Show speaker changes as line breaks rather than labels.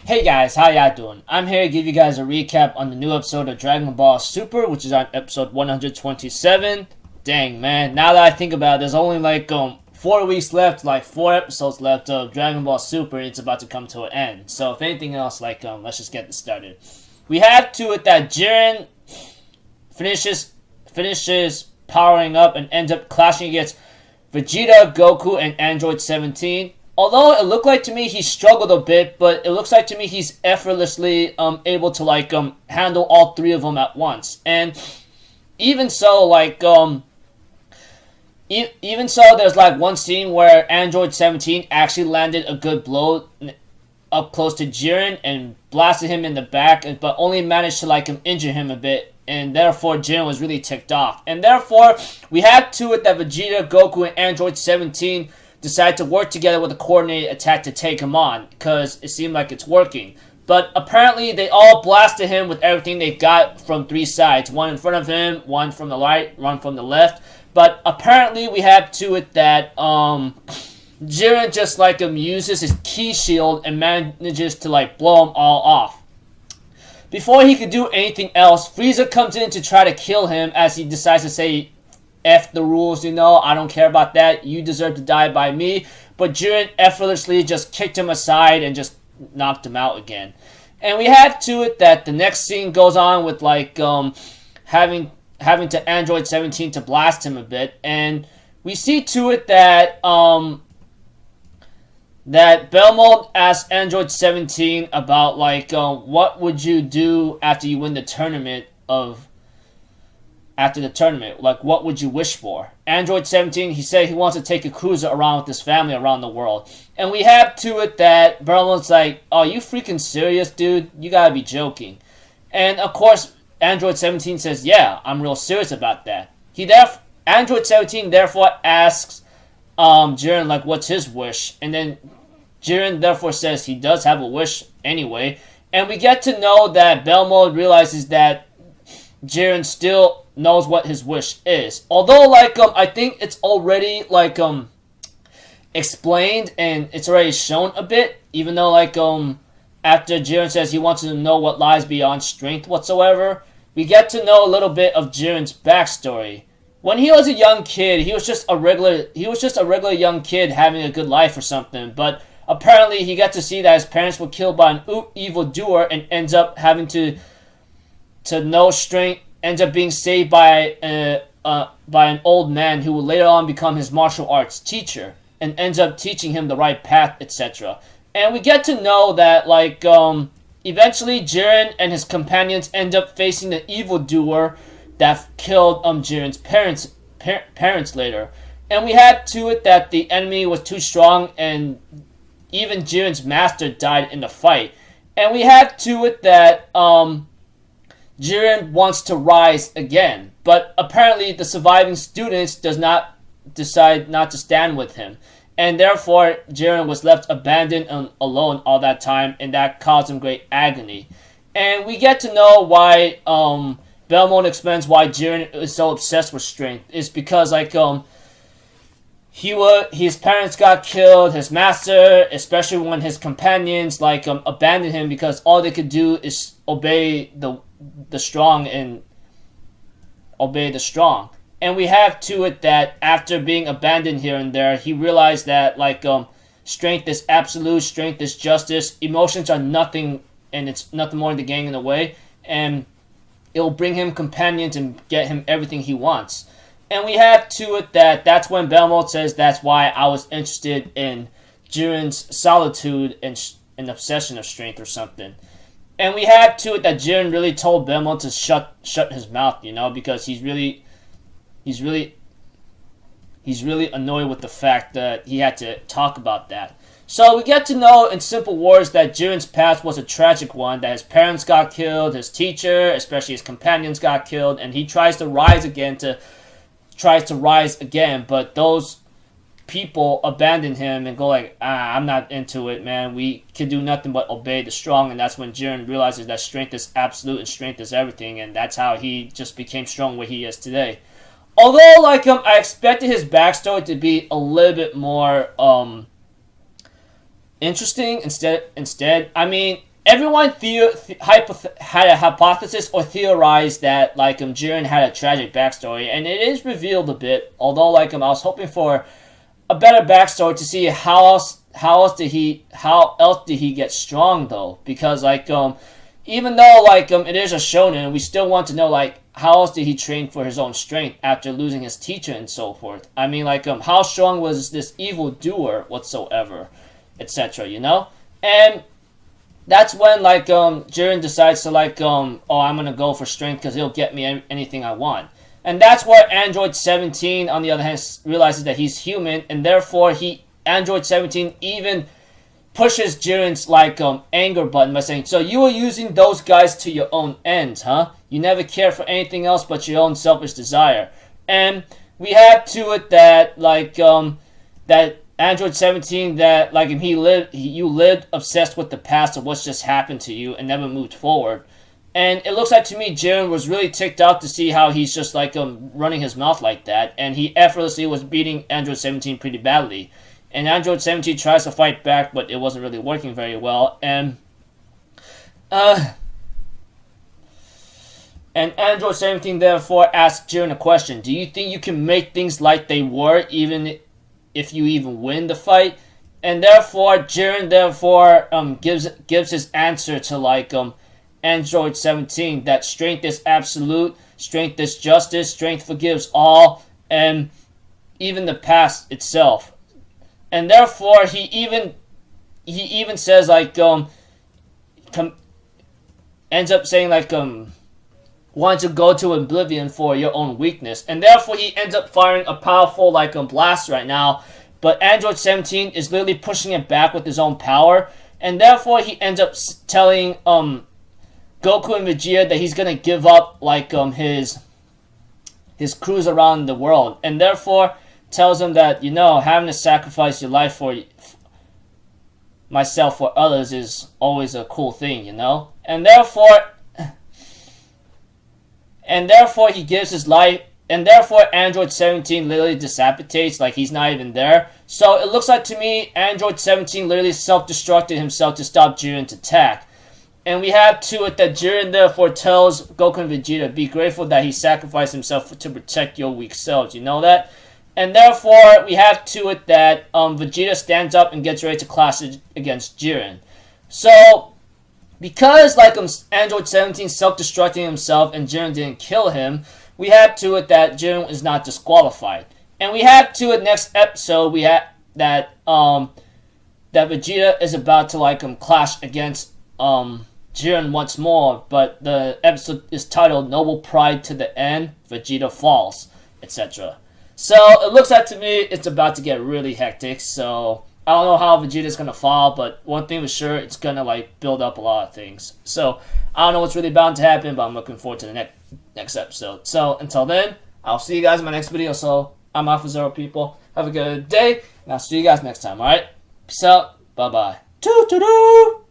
Hey guys, how y'all doing? I'm here to give you guys a recap on the new episode of Dragon Ball Super, which is on episode 127. Dang, man. Now that I think about it, there's only like 4 weeks left, like 4 episodes left of Dragon Ball Super, and it's about to come to an end. So if anything else, let's just get this started. We have to it that Jiren finishes powering up and ends up clashing against Vegeta, Goku, and Android 17. Although it looked like to me he struggled a bit, but it looks like to me he's effortlessly able to handle all three of them at once. And even so, even so, there's one scene where Android 17 actually landed a good blow up close to Jiren and blasted him in the back, but only managed to injure him a bit. And therefore, Jiren was really ticked off. And therefore, we had to it that Vegeta, Goku, and Android 17 decide to work together with a coordinated attack to take him on, because it seemed like it's working. But apparently, they all blasted him with everything they got from 3 sides. One in front of him, one from the right, one from the left. But apparently, we had to it that Jiren just uses his ki shield and manages to blow them all off. Before he could do anything else, Frieza comes in to try to kill him as he decides to say, F the rules, I don't care about that. You deserve to die by me. But Jiren effortlessly just kicked him aside and just knocked him out again. And we had to it that the next scene goes on with having to Android 17 to blast him a bit. And we see to it that that Belmont asked Android 17 about what would you do after you win the tournament what would you wish for? Android 17, he said he wants to take a cruiser around with his family around the world. And we have to it that Berlin's like, oh, you freaking serious, dude? You gotta be joking. And of course, Android 17 says, yeah, I'm real serious about that. Android 17 therefore asks Jiren, what's his wish? And then Jiren therefore says he does have a wish anyway. And we get to know that Belmont realizes that Jiren still knows what his wish is. Although, I think it's already, explained and it's already shown a bit. Even though, after Jiren says he wants to know what lies beyond strength whatsoever, we get to know a little bit of Jiren's backstory. When he was a young kid, he was just a regular young kid having a good life or something. But apparently, he got to see that his parents were killed by an evildoer and ends up having to know strength, ends up being saved by an old man who will later on become his martial arts teacher and ends up teaching him the right path, etc. And we get to know that eventually Jiren and his companions end up facing the evildoer that killed Jiren's parents later. And we had to it that the enemy was too strong and even Jiren's master died in the fight. And we had to it that Jiren wants to rise again, but apparently the surviving students decide not to stand with him, and therefore Jiren was left abandoned and alone all that time, and that caused him great agony. And we get to know why Belmont explains why Jiren is so obsessed with strength. It's because his parents got killed, his master, especially when his companions abandoned him because all they could do is obey the strong and obey the strong. And we have to it that after being abandoned here and there, he realized that strength is absolute, strength is justice, emotions are nothing, and it's nothing more than the getting in the way, and it'll bring him companions and get him everything he wants. And we have to it that that's when Belmont says that's why I was interested in Jiren's solitude and obsession of strength or something. And we have to it that Jiren really told Belmont to shut his mouth, because he's really annoyed with the fact that he had to talk about that. So we get to know in simple words that Jiren's past was a tragic one, that his parents got killed, his teacher, especially his companions, got killed, and he tries to rise again, but those people abandon him and go I'm not into it, man. We can do nothing but obey the strong. And that's when Jiren realizes that strength is absolute and strength is everything, and that's how he just became strong where he is today. Although I expected his backstory to be a little bit more interesting. Instead, I mean, everyone had a hypothesis or theorized that like Jiren had a tragic backstory, and it is revealed a bit. Although like I was hoping for a better backstory to see how else did he get strong though, because like even though like it is a shonen, we still want to know like how else did he train for his own strength after losing his teacher and so forth. I mean like how strong was this evil doer whatsoever, etc. You know, and that's when like Jiren decides to like oh, I'm gonna go for strength because he'll get me anything I want. And that's where Android 17 on the other hand realizes that he's human, and therefore Android 17 even pushes Jiren's like anger button by saying, so you were using those guys to your own ends, huh? You never cared for anything else but your own selfish desire. And we had to it that like that Android 17, that like you lived obsessed with the past of what's just happened to you and never moved forward. And it looks like to me Jiren was really ticked off to see how he's just like running his mouth like that, and he effortlessly was beating Android 17 pretty badly. And Android 17 tries to fight back, but it wasn't really working very well. And Android 17 therefore asks Jiren a question: do you think you can make things like they were even if you even win the fight? And therefore Jiren gives his answer to like Android 17, that strength is absolute, strength is justice, strength forgives all, and even the past itself. And therefore he even says like ends up saying like want to go to oblivion for your own weakness. And therefore he ends up firing a powerful like blast right now, but Android 17 is literally pushing it back with his own power, and therefore he ends up telling Goku and Vegeta that he's gonna give up like his cruise around the world, and therefore tells him that, you know, having to sacrifice your life for myself for others is always a cool thing, you know. And therefore he gives his life, and therefore Android 17 literally disapparates, like he's not even there. So it looks like to me Android 17 literally self-destructed himself to stop Jiren's attack. And we have to it that Jiren therefore tells Goku and Vegeta, be grateful that he sacrificed himself to protect your weak selves, you know that? And therefore we have to it that Vegeta stands up and gets ready to clash against Jiren. So because like Android 17 self-destructing himself and Jiren didn't kill him, we have to it that Jiren is not disqualified. And we have to it next episode we have that that Vegeta is about to like clash against Jiren once more, but the episode is titled Noble Pride to the End, Vegeta Falls, etc. So it looks like to me it's about to get really hectic, so I don't know how Vegeta's gonna fall, but one thing for sure, it's gonna like build up a lot of things. So I don't know what's really bound to happen, but I'm looking forward to the next episode. So until then, I'll see you guys in my next video. So I'm Alpha Zero people. Have a good day, and I'll see you guys next time, alright? Peace out, bye bye. Toot toot.